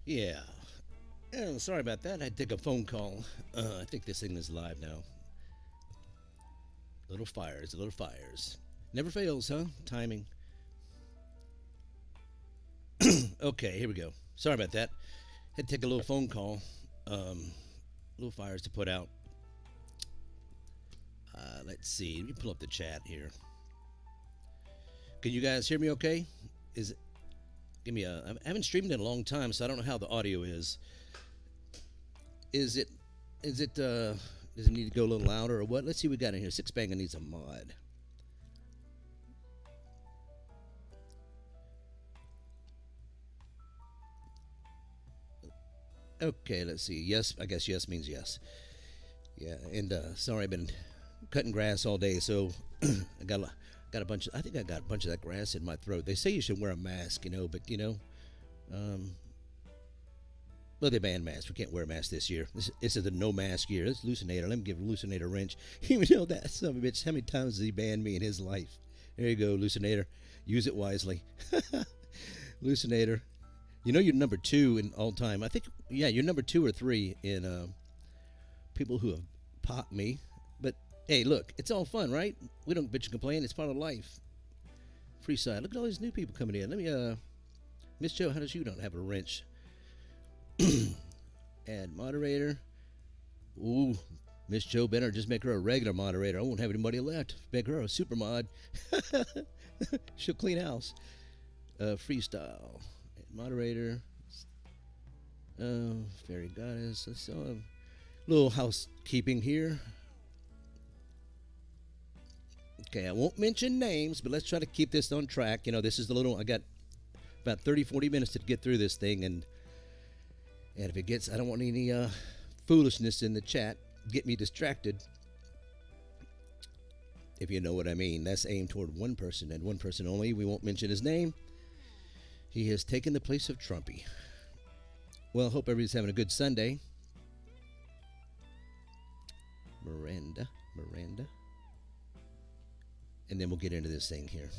Yeah. Oh, sorry about that. I had to take a phone call. I think this thing is live now. Little fires, little fires. Never fails, huh? Timing. Okay, here we go. Sorry about that. Had to take a little phone call. Little fires to put out. Let's see. Let me pull up the chat here. Can you guys hear me okay? Is it, give me a. I haven't streamed in a long time, so I don't know how the audio is. Is it? Is it? Does it need to go a little louder or what? Let's see what we got in here. Six Banger needs a mod. Okay, let's see. Yes, I guess yes means yes. Yeah, and sorry, I've been cutting grass all day, so I got a bunch. I think I got a bunch of that grass in my throat. They say you should wear a mask, but um, well, they banned masks. We can't wear a mask this year. This is the no mask year. This Lucinator. Let me give Lucinator a wrench. Even though that son of a bitch, how many times has he banned me in his life? There you go, Lucinator. Use it wisely. Lucinator. You know you're number two in all time. I think, yeah, you're number two or three in people who have popped me. But hey, look, it's all fun, right? We don't bitch and complain. It's part of life. Free side. Look at all these new people coming in. Let me, Miss Joe, how does you not have a wrench? Add moderator. Ooh, Miss Joe Benner, just make her a regular moderator. I won't have anybody left. Make her a super mod. She'll clean house. Freestyle. Moderator. Fairy goddess. Let's a little housekeeping here. Okay, I won't mention names, but let's try to keep this on track. This is the little. I got about 30, 40 minutes to get through this thing, and if it gets, I don't want any foolishness in the chat. Get me distracted. If you know what I mean. That's aimed toward one person and one person only. We won't mention his name. He has taken the place of Trumpy. Well, hope everybody's having a good Sunday. Miranda. And then we'll get into this thing here.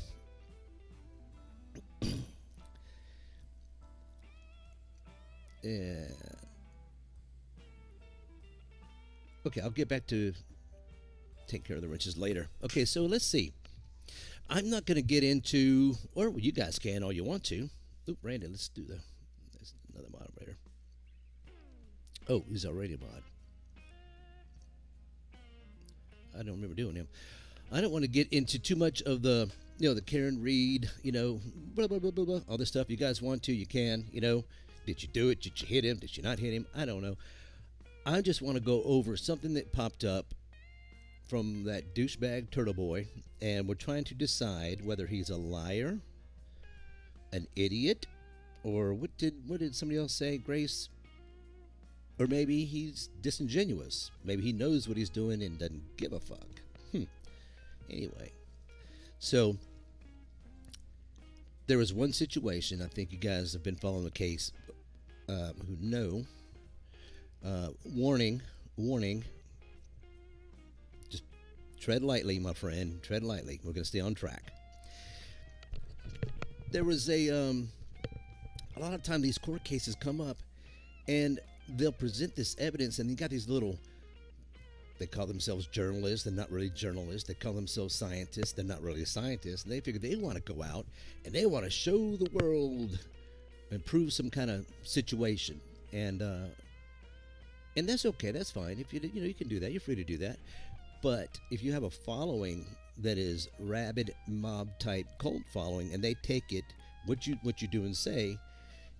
Yeah. Okay, I'll get back to take care of the wrenches later. Okay, so let's see. I'm not going to get into, or you guys can all you want to. Oop, Randy, let's do that's another moderator. Oh, he's already a mod. I don't remember doing him. I don't want to get into too much of the, the Karen Reed, blah, blah, blah, blah, blah, all this stuff. You guys want to, you can, Did you do it? Did you hit him? Did you not hit him? I don't know. I just want to go over something that popped up from that douchebag TurtleBoy, and we're trying to decide whether he's a liar, an idiot, or what did somebody else say, Grace? Or maybe he's disingenuous. Maybe he knows what he's doing and doesn't give a fuck. Anyway, so there was one situation. I think you guys have been following the case. Who know? Warning. Just tread lightly, my friend. Tread lightly. We're going to stay on track. There was a lot of time these court cases come up, and they'll present this evidence, and you got these little. They call themselves journalists. They're not really journalists. They call themselves scientists. They're not really scientists. And they figure they want to go out and they want to show the world and prove some kind of situation. And that's okay. That's fine. If you can do that. You're free to do that. But if you have a following that is rabid mob type cult following, and they take it what you do and say,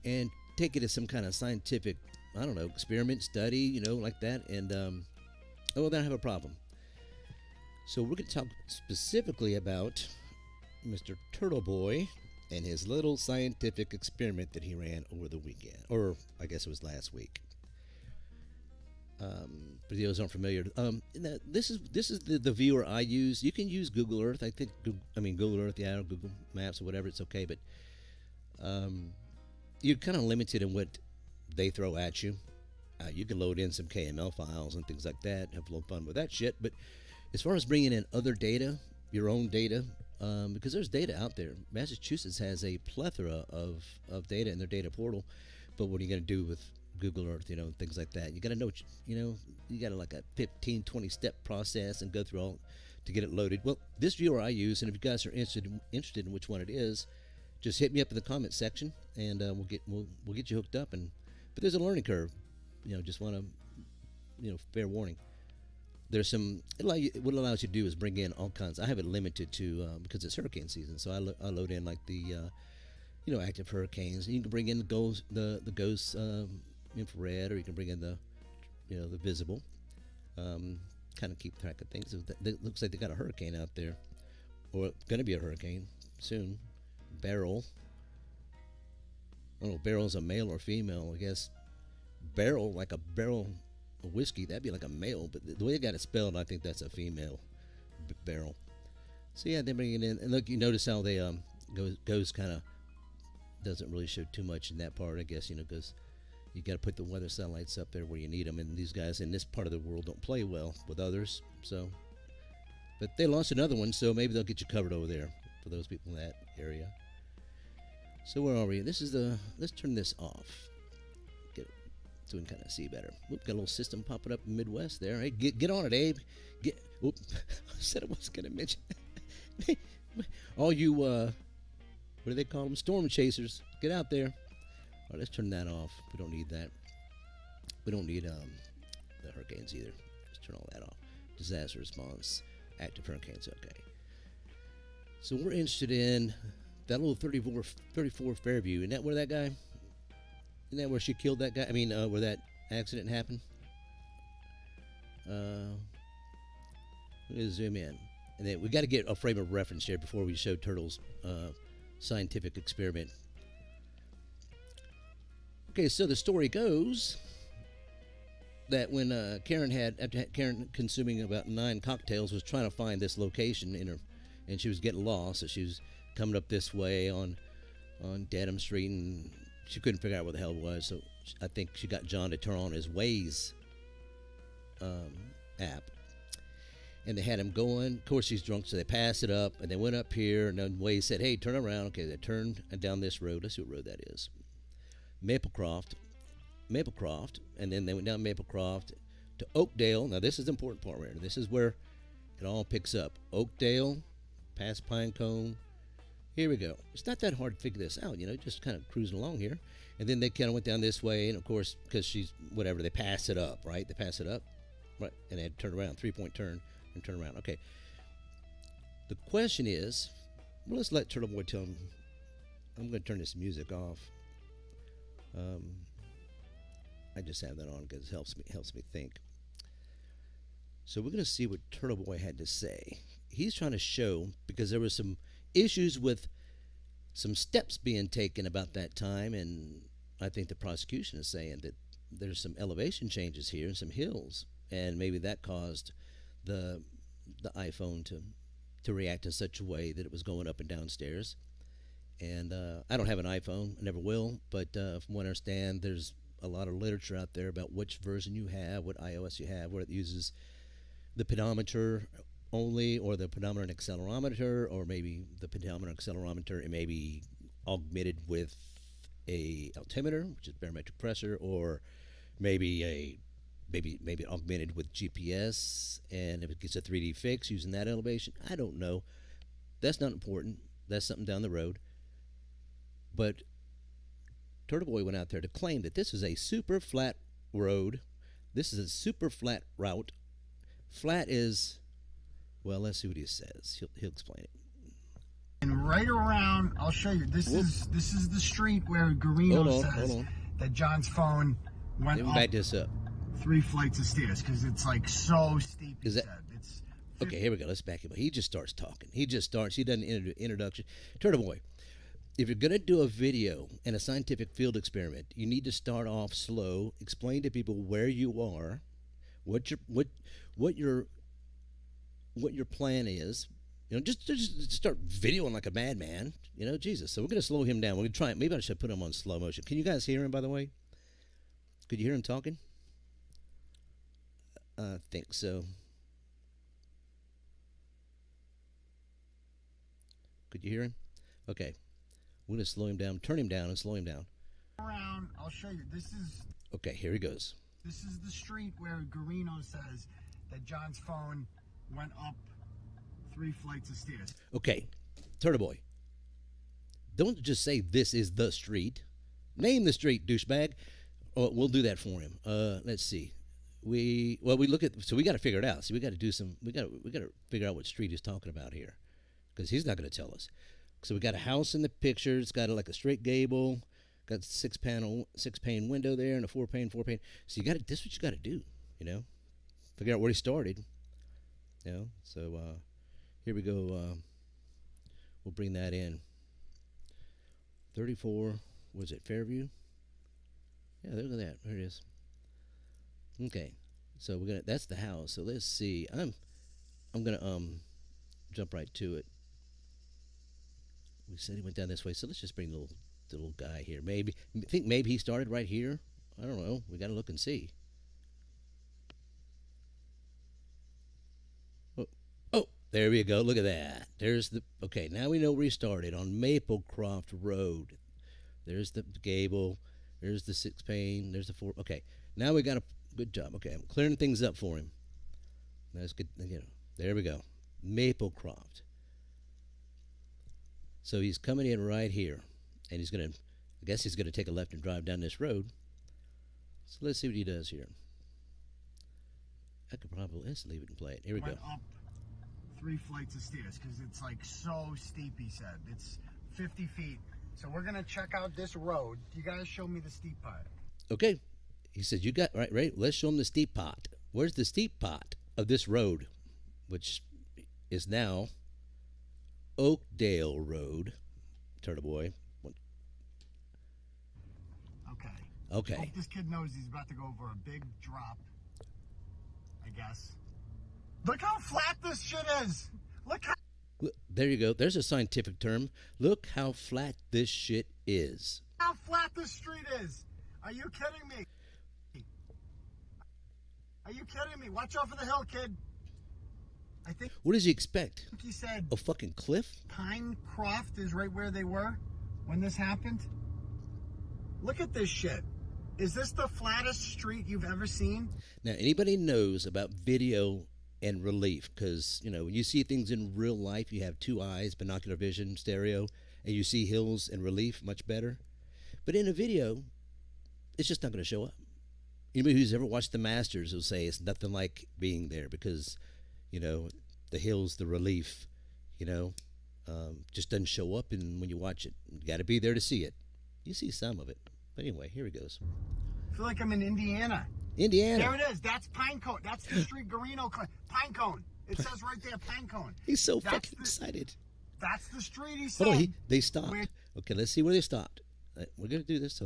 and take it as some kind of scientific, I don't know, experiment, study, like that, and well, then I have a problem. So we're going to talk specifically about Mr. TurtleBoy and his little scientific experiment that he ran over the weekend, or I guess it was last week. For those aren't familiar, this is the viewer I use. You can use Google Earth. I think Google Earth, yeah, or Google Maps or whatever. It's okay, but you're kind of limited in what they throw at you. You can load in some KML files and things like that, have a little fun with that shit. But as far as bringing in other data, your own data, because there's data out there. Massachusetts has a plethora of data in their data portal. But what are you going to do with Google Earth, things like that? You got to know, you got to like a 15, 20 step process and go through all to get it loaded. Well, this viewer I use, and if you guys are interested in which one it is, just hit me up in the comment section, and we'll get you hooked up. But there's a learning curve. Just want to, fair warning. There's some. What it allows you to do is bring in all kinds. I have it limited to because it's hurricane season, so I load in like the active hurricanes. And you can bring in the ghost infrared, or you can bring in the visible. Kind of keep track of things. It looks like they got a hurricane out there, or going to be a hurricane soon. Barrel. I don't know if barrel's a male or female. I guess barrel, like a barrel of whiskey, that'd be like a male, but the way they got it spelled, I think that's a female barrel. So yeah, they bring it in, and look, you notice how they goes kind of doesn't really show too much in that part, I guess, because you got to put the weather satellites up there where you need them, and these guys in this part of the world don't play well with others, so. But they launched another one, so maybe they'll get you covered over there for those people in that area. So where are we? Let's turn this off. Get it so we can kind of see better. Got a little system popping up in the Midwest there. Hey, get on it, Abe. I said I wasn't going to mention. All you, what do they call them? Storm chasers. Get out there. All right, let's turn that off. We don't need that. We don't need the hurricanes either. Just turn all that off. Disaster response. Active hurricanes. Okay. So we're interested in that little 34 Fairview. Isn't that where that guy? Isn't that where she killed that guy? I mean, where that accident happened? Let's zoom in. And then we got to get a frame of reference here before we show Turtle's scientific experiment. Okay, so the story goes that when after Karen consuming about 9 cocktails, was trying to find this location and she was getting lost, so she was coming up this way on Dedham Street, and she couldn't figure out where the hell it was. So I think she got John to turn on his Waze app, and they had him going. Of course, she's drunk, so they passed it up, and they went up here, and then Waze said, "Hey, turn around." Okay, they turned down this road. Let's see what road that is. Maplecroft, and then they went down Maplecroft to Oakdale. Now this is the important part right here. This is where it all picks up. Oakdale, past Pinecone. Here we go. It's not that hard to figure this out, just kind of cruising along here. And then they kind of went down this way, and of course, because she's whatever, they pass it up, right? They pass it up, right? And they had to turn around, 3-point turn, and turn around. Okay. The question is, well, let's let TurtleBoy tell him. I'm going to turn this music off. I just have that on because it helps me think. So we're going to see what TurtleBoy had to say. He's trying to show, because there were some issues with some steps being taken about that time, and I think the prosecution is saying that there's some elevation changes here and some hills, and maybe that caused the iPhone to react in such a way that it was going up and down stairs. And I don't have an iPhone, I never will, but from what I understand, there's a lot of literature out there about which version you have, what iOS you have, where it uses the pedometer only, or the pedometer and accelerometer, or maybe the pedometer and accelerometer and maybe augmented with a altimeter, which is barometric pressure, or maybe augmented with GPS, and if it gets a 3D fix using that elevation, I don't know. That's not important. That's something down the road. But TurtleBoy went out there to claim that this is a super flat road. This is a super flat route. Flat is, well, let's see what he says. He'll explain it. And right around, I'll show you. This is the street where Garino says that John's phone went up. Back this up. 3 flights of stairs because it's like so steep. Is that? Okay, here we go. Let's back him up. He just starts talking. He does an introduction. TurtleBoy, if you're going to do a video and a scientific field experiment, you need to start off slow, explain to people where you are, what your plan is. Just start videoing like a madman. Jesus. So we're going to slow him down. We're going to try it. Maybe I should put him on slow motion. Can you guys hear him, by the way? Could you hear him talking? I think so. Could you hear him? Okay. We're going to slow him down, turn him down, and slow him down. Around, I'll show you. Okay, here he goes. This is the street where Garino says that John's phone went up 3 flights of stairs. Okay, TurtleBoy, don't just say this is the street. Name the street, douchebag. Oh, we'll do that for him. Let's see. We look at, so we got to figure it out. So we got to do some. We got to figure out what street he's talking about here, because he's not going to tell us. So we got a house in the picture. It's got like a straight gable, got 6-pane window there, and a 4-pane. So you got to. This is what you got to do. You know, figure out where he started. You know. So here we go. We'll bring that in. 34. Was it Fairview? Yeah, look at that. There it is. Okay, so we're gonna. That's the house. So let's see. I'm gonna jump right to it. We said he went down this way, so let's just bring the little guy here. Maybe he started right here. I don't know. We got to look and see. Oh, there we go. Look at that. There's the. Okay, now we know where he started on Maplecroft Road. There's the gable. There's the 6-pane. There's the 4. Okay, now we got a good job. Okay, I'm clearing things up for him. That's good. You know, there we go. Maplecroft. So he's coming in right here, and he's gonna. I guess he's gonna take a left and drive down this road. So let's see what he does here. I could probably let's leave it and play it. Here we go. Up 3 flights of stairs because it's like so steep. He said it's 50 feet. So we're gonna check out this road. You guys show me the steep part. Okay. He said, you got, right, let's show him the steep part. Where's the steep part of this road, which is now Oakdale Road, TurtleBoy. Okay. Hope this kid knows he's about to go over a big drop, I guess. Look how flat this shit is. Look how... There you go. There's a scientific term. Look how flat this shit is. How flat this street is. Are you kidding me? Are you kidding me? Watch out for the hill, kid. I think. What does he expect? He said a fucking cliff? Pinecroft is right where they were when this happened. Look at this shit. Is this the flattest street you've ever seen? Now, anybody knows about video and relief, because, you know, when you see things in real life, you have 2 eyes, binocular vision, stereo, and you see hills and relief much better. But in a video, it's just not going to show up. Anybody who's ever watched the Masters will say it's nothing like being there because, you know, the hills, the relief, you know, just doesn't show up. And when you watch it, you got to be there to see it. You see some of it. But anyway, here he goes. I feel like I'm in Indiana. Indiana. There it is. That's Pinecone. That's the street Garino. Pinecone. It says right there, Pinecone. He's so fucking excited. That's the street he said. Hold on, they stopped. Okay, let's see where they stopped. We're going to do this.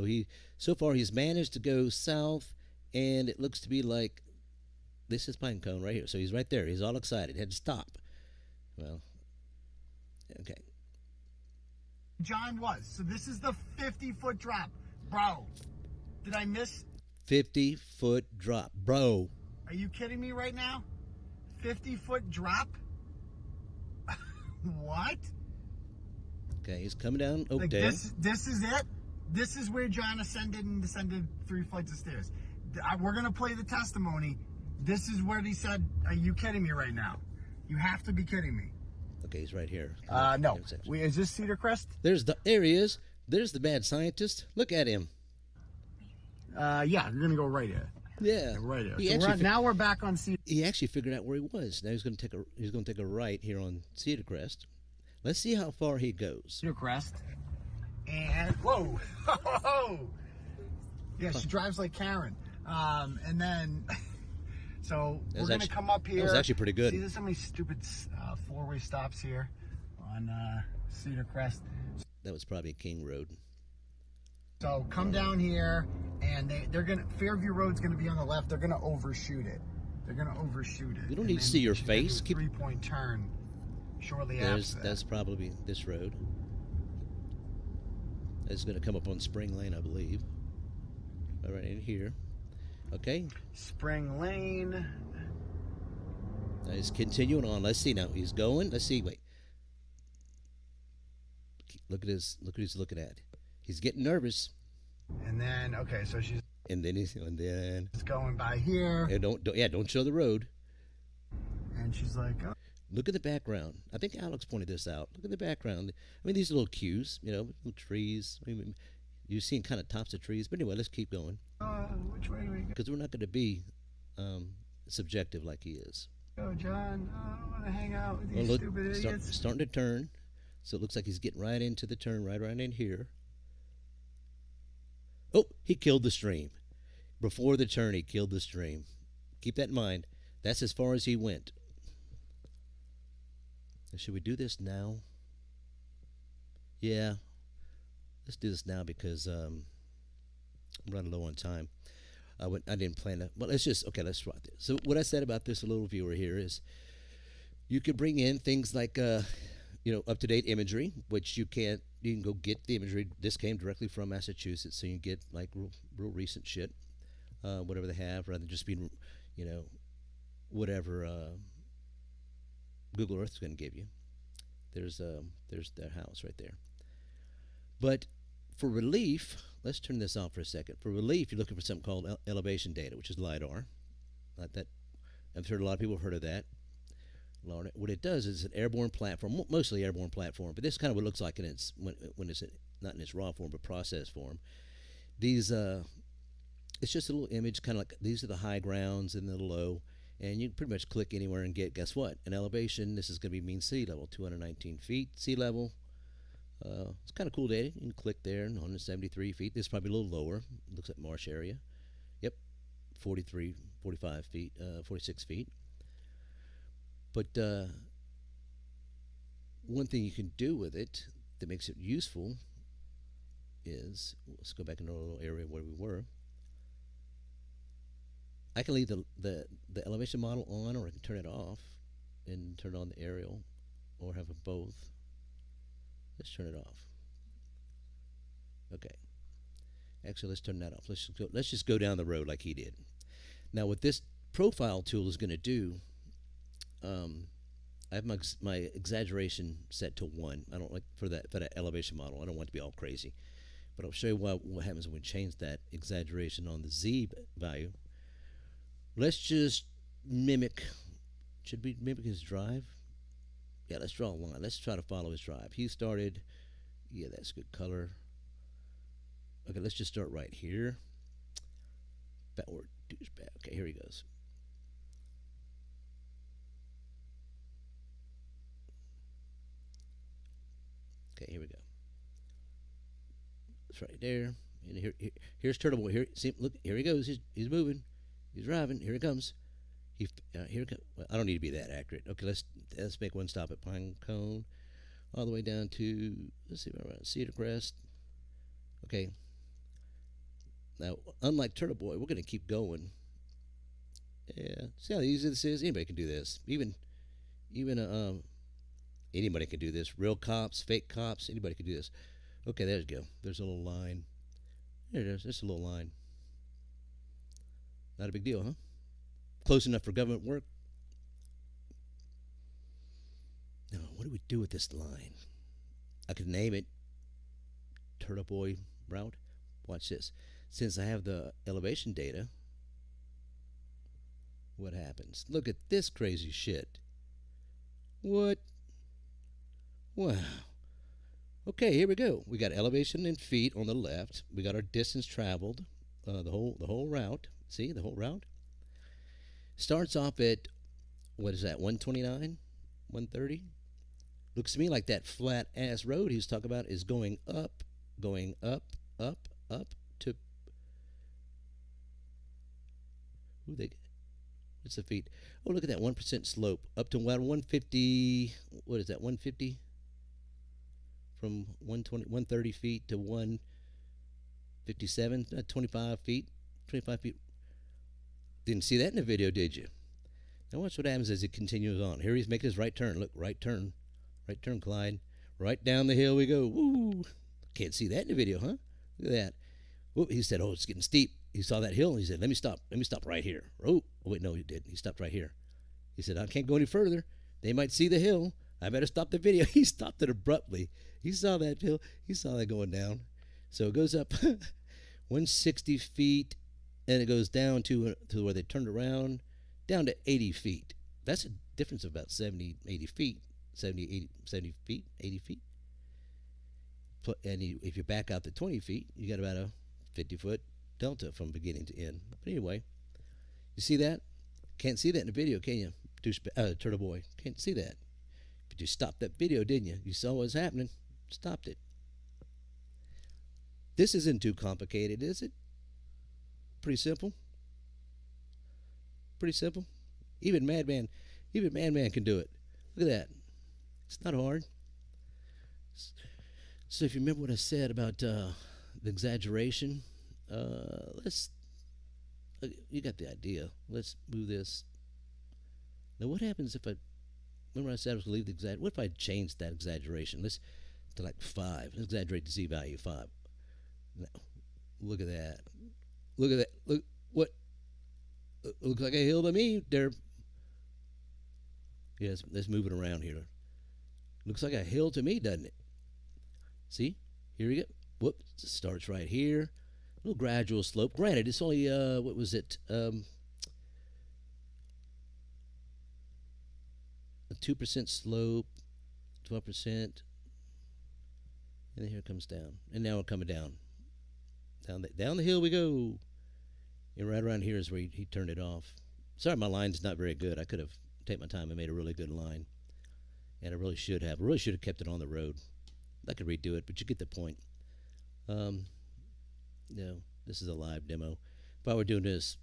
So far he's managed to go south, and it looks to be like this is Pinecone right here. So he's right there. He's all excited. He had to stop. Well, okay. John was. So this is the 50-foot drop. Bro, did I miss? 50-foot drop. Bro. Are you kidding me right now? 50-foot drop? What? Okay, he's coming down Oakdale. Like this is it? This is where John ascended and descended 3 flights of stairs. We're going to play the testimony. This is where he said, are you kidding me right now? You have to be kidding me. Okay, he's right here. No. Is this Cedar Crest? There he is. There's the mad scientist. Look at him. Yeah, you're going to go right here. Yeah. Right here. So now we're back on Cedar. He actually figured out where he was. Now he's going to take a right here on Cedar Crest. Let's see how far he goes. Cedar Crest. And whoa. Yeah, she drives like Karen. And then so we're going to come up here. That was actually pretty good. See, there's so many stupid 4-way stops here on Cedar Crest. That was probably King Road. So come down here, and they're gonna Fairview Road's gonna be on the left. They're gonna overshoot it. They're gonna overshoot it. You don't need to see your face. Keep 3-point turn shortly after that. That's probably this road. It's gonna come up on Spring Lane, I believe. All right, in here. Okay. Spring Lane. Now he's continuing on. Let's see now. He's going. Let's see. Wait. Look at his. Look what he's looking at. He's getting nervous. And then, okay, so she's And then going by here. and don't show the road. And she's like, oh. Look at the background. I think Alex pointed this out. Look at the background. I mean, these little cues, little trees. I mean, you're seeing kind of tops of trees. But anyway, let's keep going. Which way do we go? Because we're not going to be subjective like he is. Oh, John, I don't want to hang out with these stupid idiots. Starting to turn. So it looks like he's getting right into the turn, right in here. Oh, he killed the stream. Before the turn, he killed the stream. Keep that in mind. That's as far as he went. Should we do this now? Yeah. Let's do this now because I'm running low on time. I didn't plan to. Well, let's try this. So what I said about this little viewer here is you could bring in things like, up-to-date imagery, which you can go get the imagery. This came directly from Massachusetts, so you can get like real recent shit, whatever they have, rather than just being, whatever Google Earth's going to give you. There's their house right there. But for relief, let's turn this off for a second. For relief, you're looking for something called elevation data, which is LiDAR. I've heard a lot of people have heard of that. What it does is an airborne platform, mostly airborne platform, but this is kind of what it looks like when it's not in its raw form, but processed form. These, it's just a little image, kind of like these are the high grounds and the low, and you can pretty much click anywhere and get, guess what? An elevation. This is going to be mean sea level, 219 feet sea level. It's kind of cool data. You can click there, 173 feet. This is probably a little lower. Looks like marsh area. Yep, 45 feet, 46 feet. But one thing you can do with it that makes it useful is, let's go back into our little area where we were. I can leave the elevation model on, or I can turn it off and turn on the aerial, or have them both. Let's turn it off. Okay. Actually, let's turn that off. Let's just go down the road like he did. Now, what this profile tool is going to do, I have my exaggeration set to 1. I don't like for that elevation model. I don't want it to be all crazy, but I'll show you what happens when we change that exaggeration on the Z value. Let's just mimic. Should we mimic his drive? Yeah, let's draw a line. Let's try to follow his drive. He started. Yeah, that's good color. Okay, let's just start right here. Backward douchebag. Okay, here he goes. Okay, here we go. It's right there. And here's TurtleBoy. Here, see, look, here he goes. He's moving. He's driving. Here he comes. Here it comes. Well, I don't need to be that accurate. Okay, let's make one stop at Pine Cone, all the way down to, let's see, around Cedar Crest. Okay. Now, unlike TurtleBoy, we're going to keep going. Yeah. See how easy this is? Anybody can do this. Even anybody can do this. Real cops, fake cops, anybody can do this. Okay, there you go. There's a little line. There it is. There's a little line. Not a big deal, huh? Close enough for government work. Now, what do we do with this line? I could name it TurtleBoy route. Watch this. Since I have the elevation data, what happens? Look at this crazy shit. What? Wow. Okay, here we go. We got elevation in feet on the left. We got our distance traveled, the whole route. See, the whole route starts off at, what is that, 129, 130? Looks to me like that flat ass road he's talking about is going up, up to. What's the feet? Oh, look at that 1% slope up to 150. What is that? 150 from 130 feet to 157. 25 feet. 25 feet. Didn't see that in the video, did you? Now watch what happens as it continues on. Here he's making his right turn. Look, right turn, Clyde. Right down the hill we go. Woo! Can't see that in the video, huh? Look at that. Whoop, he said, "Oh, it's getting steep." He saw that hill and he said, "Let me stop right here." Oh, wait, no, he didn't. He stopped right here. He said, "I can't go any further. They might see the hill. I better stop the video." He stopped it abruptly. He saw that hill. He saw that going down. So it goes up 160 feet, and it goes down to where they turned around, down to 80 feet. That's a difference of about 70, 80 feet. 70 feet, 80 feet. And if you back out the 20 feet, you got about a 50-foot delta from beginning to end. But anyway, you see that? Can't see that in the video, can you? TurtleBoy. Can't see that. But you stopped that video, didn't you? You saw what was happening. Stopped it. This isn't too complicated, is it? Pretty simple. Pretty simple. Even Madman can do it. Look at that. It's not hard. So if you remember what I said about the exaggeration, you got the idea. Let's move this. Now what happens if remember I said I was going to leave the exaggeration. What if I changed that exaggeration? Let's to like 5. Let's exaggerate the z-value 5. Now, look at that. Look at that. Look what. Looks like a hill to me there. Yes, let's move it around here. Looks like a hill to me, doesn't it? See? Here we go. Whoops. It starts right here. A little gradual slope. Granted, it's only, what was it? A 2% slope, 12%. And then here it comes down. And now we're coming down. Down the hill we go. And right around here is where he turned it off. Sorry, my line's not very good. I could have taken my time and made a really good line. And I really should have. I really should have kept it on the road. I could redo it, but you get the point. No, this is a live demo. If I were doing this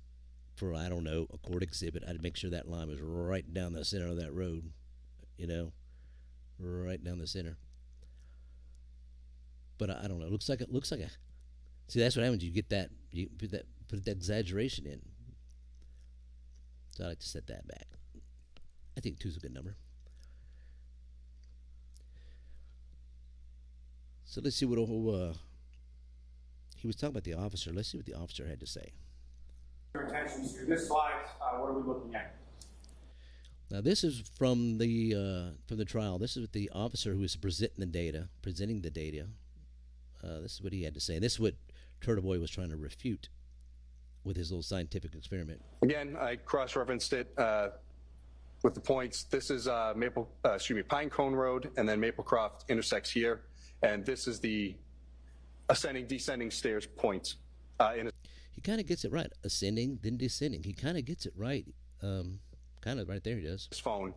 for, I don't know, a court exhibit, I'd make sure that line was right down the center of that road. You know, right down the center. But I don't know. It looks like a. See, that's what happens. You get that. You put that exaggeration in. So I like to set that back. I think 2 is a good number. So let's see what he was talking about the officer. Let's see what the officer had to say. Your attention to this slide. What are we looking at? Now this is from the trial. This is what the officer who was presenting the data. This is what he had to say. This is what TurtleBoy was trying to refute with his little scientific experiment. Again, I cross-referenced it with the points. This is Pine Cone Road, and then Maplecroft intersects here, and this is the ascending, descending stairs points. He kind of gets it right. Ascending, then descending. He kind of gets it right. Kind of right there he does. His phone.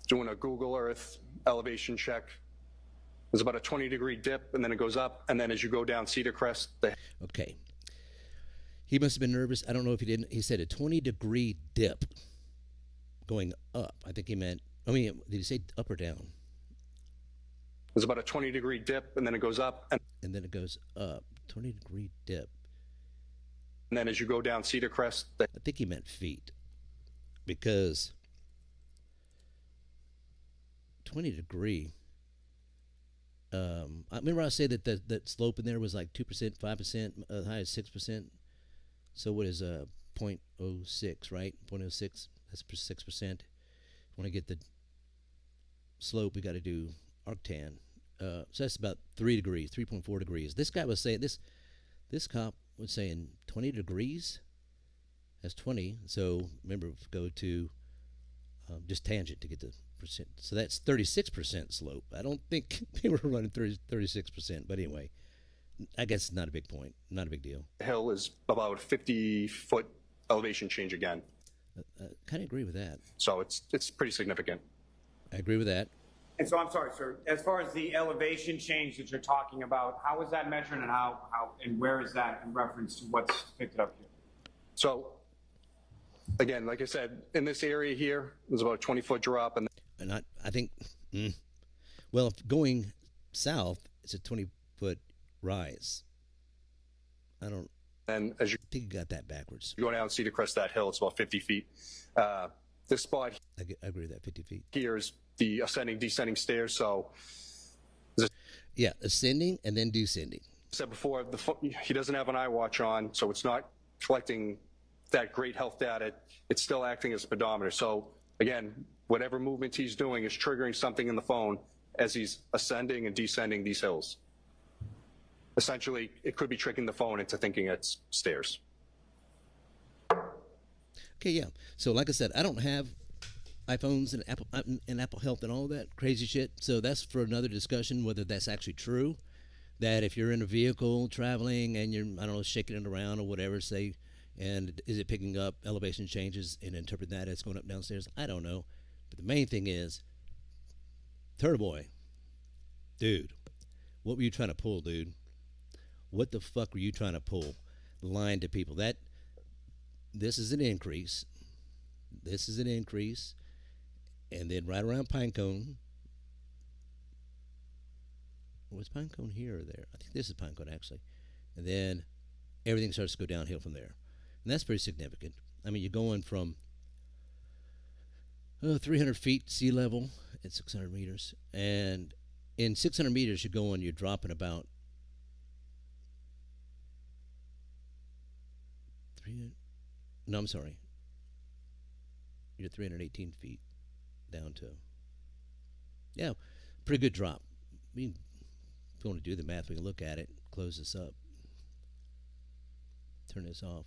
Doing a Google Earth elevation check. There's about a 20-degree dip, and then it goes up, and then as you go down Cedar Crest. Okay. He must have been nervous. I don't know if he didn't. He said a 20-degree dip going up. I think he meant, did he say up or down? There's about a 20-degree dip, and then it goes up. And then it goes up. 20-degree dip. And then as you go down Cedar Crest. I think he meant feet. Because 20-degree. I remember I said that that slope in there was like 2%, 5%, as high as 6%. So what is 0.06, right? 0.06, that's 6%. Want to get the slope, we got to do arctan. So that's about 3 degrees, 3.4 degrees. This guy was saying, this cop was saying 20 degrees. That's 20. So remember, go to just tangent to get the percent. So that's 36% slope. I don't think they were running 36%, but anyway, I guess it's not a big point, not a big deal. The hill is about 50-foot elevation change again. I kind of agree with that. So it's pretty significant. I agree with that. And so I'm sorry, sir. As far as the elevation change that you're talking about, how is that measured, and how and where is that in reference to what's depicted up here? So again, like I said, in this area here, there's about a 20-foot drop, and I think, well, if going south, it's a 20-foot rise. and as you think you got that backwards. go down Cedar Crest, that hill, it's about 50 feet. This spot I agree with that, 50 feet. here is the ascending, descending stairs. So, Yeah, ascending and then descending. I said before, he doesn't have an iWatch on, so it's not collecting that great health data. It's still acting as a pedometer. So again, whatever movement he's doing is triggering something in the phone as he's ascending and descending these hills. essentially, it could be tricking the phone into thinking it's stairs. Okay, yeah. So like I said, I don't have iPhones and Apple Health and all that crazy shit. So that's for another discussion whether that's actually true. That if you're in a vehicle traveling and you're, I don't know, shaking it around or whatever, say, and is it picking up elevation changes and interpret that as going up downstairs? I don't know. But the main thing is, TurtleBoy, dude, what were you trying to pull, dude? What the fuck were you trying to pull? Lying to people. This is an increase. This is an increase. And then right around Pinecone. Was Pinecone here or there? I think this is Pinecone, actually. And then everything starts to go downhill from there. And that's pretty significant. I mean, you're going from 300 feet sea level at 600 meters. And in 600 meters, you're dropping about 300. No, I'm sorry. You're 318 feet down to. Yeah, pretty good drop. I mean, if you want to do the math, we can look at it, close this up, turn this off.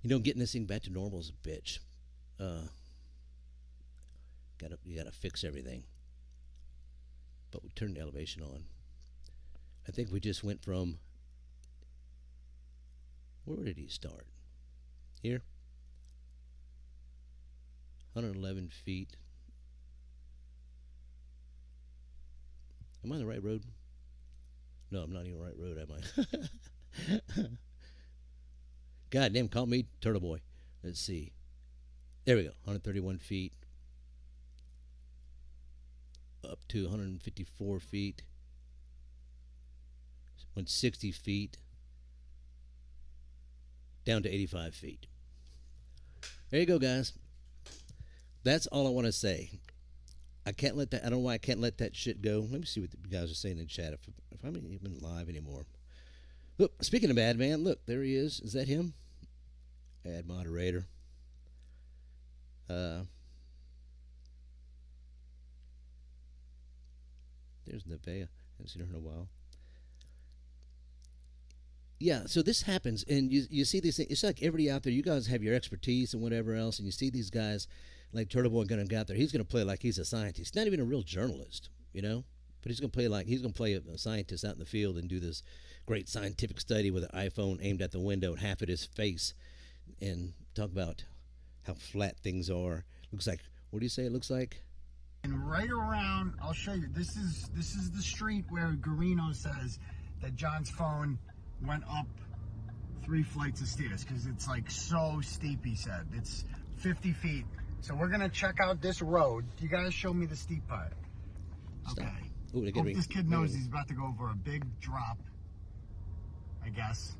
You know, getting this thing back to normal is a bitch. You gotta fix everything. But we turned the elevation on. I think we just went from, where did he start? Here? 111 feet. Am I on the right road? No, I'm not even on the right road, am I? God damn, call me TurtleBoy. Let's see. There we go. 131 feet. Up to 154 feet. 160 feet. Down to 85 feet. There you go, guys. That's all I want to say. I can't let that. I don't know why I can't let that shit go. Let me see what the guys are saying in chat. If I'm even live anymore. Look, speaking of Ad Man, look, there he is. Is that him? Ad moderator. There's Nevaeh. I haven't seen her in a while. Yeah, so this happens, and you see these things. It's like everybody out there, you guys have your expertise and whatever else, and you see these guys like TurtleBoy going to go out there. He's going to play like he's a scientist. Not even a real journalist, you know? But he's going to play like he's going to play a scientist out in the field and do this great scientific study with an iPhone aimed at the window and half at his face and talk about how flat things are. Looks like, what do you say it looks like? And right around, I'll show you. This is the street where Garino says that John's phone went up 3 flights of stairs because it's like so steep. He said it's 50 feet. So we're gonna check out this road. You guys show me the steep part. Okay. Ooh, Hope this kid knows he's about to go over a big drop. I guess.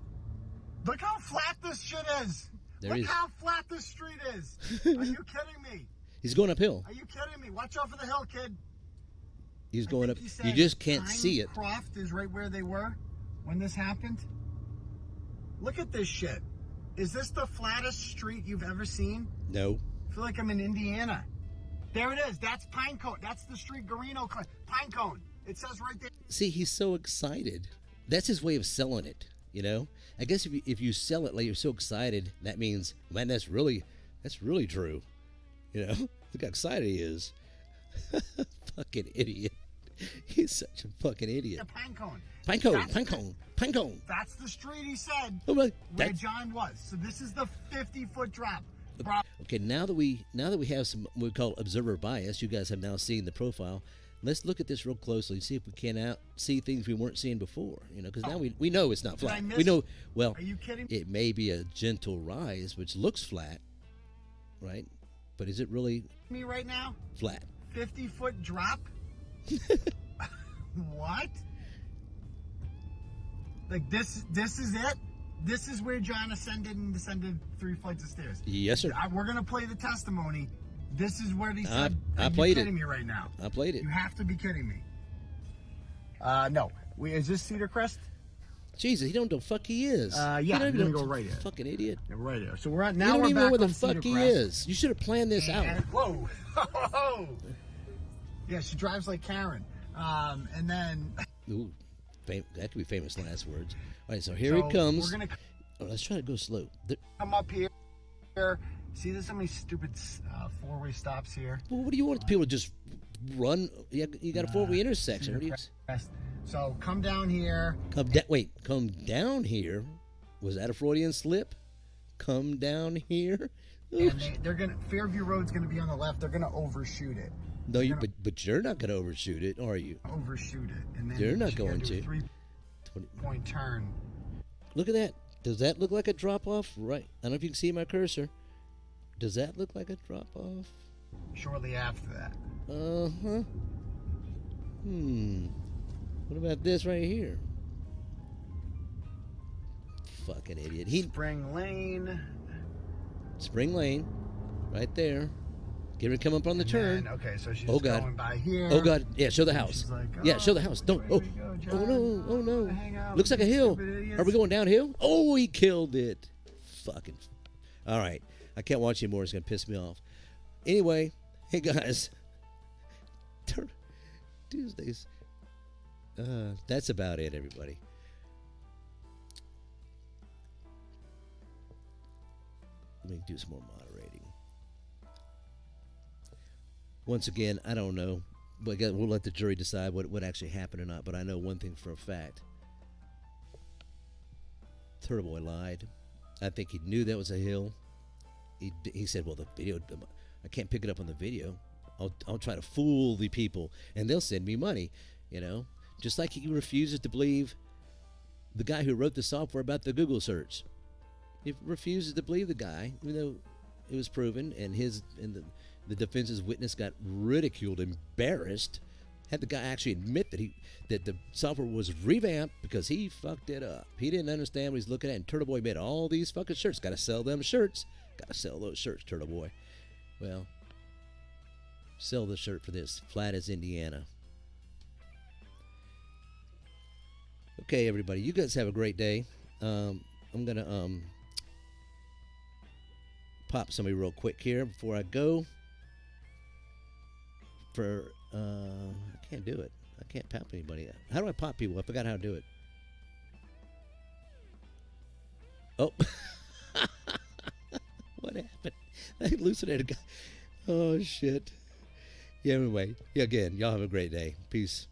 Look how flat this shit is. Look how flat this street is. Are you kidding me? He's going uphill. Are you kidding me? Watch out for the hill, kid. He's going up. You just can't see it. Croft is right where they were when this happened. Look at this shit. Is this the flattest street you've ever seen? No. I feel like I'm in Indiana. There it is. That's Pinecone. That's the street Garino. Pinecone. It says right there. See, he's so excited. That's his way of selling it, you know? I guess if you sell it like you're so excited, that means, man, that's really true. You know? Look how excited he is. Fucking idiot. He's such a fucking idiot. Pinecone. That's the street he said where John was. So this is the 50-foot drop. Okay, now that we have some what we call observer bias, you guys have now seen the profile. Let's look at this real closely and see if we can see things we weren't seeing before. You know, because now we know it's not flat. We know. Well, are you kidding? It may be a gentle rise, which looks flat, right? But is it really me right now? Flat. 50-foot drop. What? Like this is it? This is where John ascended and descended 3 flights of stairs. Yes, sir. We're gonna play the testimony. This is where he said. I played it. Are you kidding me right now? I played it. You have to be kidding me. No. Is this Cedar Crest? Jesus, he don't know the fuck he is. Yeah, I'm gonna go right here. Fucking idiot. Yeah, right here. So we're at You now. don't We're even back know where the on fuck Cedar he Crest. is. You should have planned this out. Whoa. Yeah, she drives like Karen. And then. Ooh, that could be famous last words. All right, so here So it comes. We're gonna Oh, let's try to go slow. come up here. See, there's so many stupid four-way stops here. Well, what do you want people to just run? You got a four-way intersection. What do you? So come down here. Come down here. Was that a Freudian slip? Come down here. And they're gonna Fairview Road's gonna be on the left. They're gonna overshoot it. No, but you're not going to overshoot it, are you? Overshoot it, and then You're not you going gotta do to. a 3-point turn. Look at that. Does that look like a drop off? Right. I don't know if you can see my cursor. Does that look like a drop off? Shortly after that. Uh-huh. What about this right here? Fucking idiot. Spring Lane. Spring Lane. Right there. Get her to come up on the turn. Then, okay, so she's Oh, God. going by here. Oh, God. Yeah, show the house. She's like, Yeah, show the house. Don't. way Oh, to go, oh, John. no. Oh, no. Hang out Looks with like a these hill. stupid idiots. Are we going downhill? Oh, he killed it. Fucking. All right. I can't watch anymore. It's going to piss me off. Anyway, hey, guys. Tuesdays. That's about it, everybody. Let me do some more moderating. Once again, I don't know. But again, we'll let the jury decide what actually happened or not. But I know one thing for a fact. TurtleBoy lied. I think he knew that was a hill. He said, well, the video, I can't pick it up on the video. I'll try to fool the people, and they'll send me money, you know. Just like he refuses to believe the guy who wrote the software about the Google search. He refuses to believe the guy, even though it was proven, and the defense's witness got ridiculed, embarrassed. Had the guy actually admit that the software was revamped because he fucked it up. He didn't understand what he's looking at, and TurtleBoy made all these fucking shirts. Got to sell them shirts. Got to sell those shirts, TurtleBoy. Well, sell the shirt for this. Flat as Indiana. Okay, everybody. You guys have a great day. I'm going to pop somebody real quick here before I go. I can't do it. I can't pop anybody. How do I pop people? I forgot how to do it. Oh. What happened? I hallucinated a guy. Oh, shit. Yeah, anyway. Yeah, again, y'all have a great day. Peace.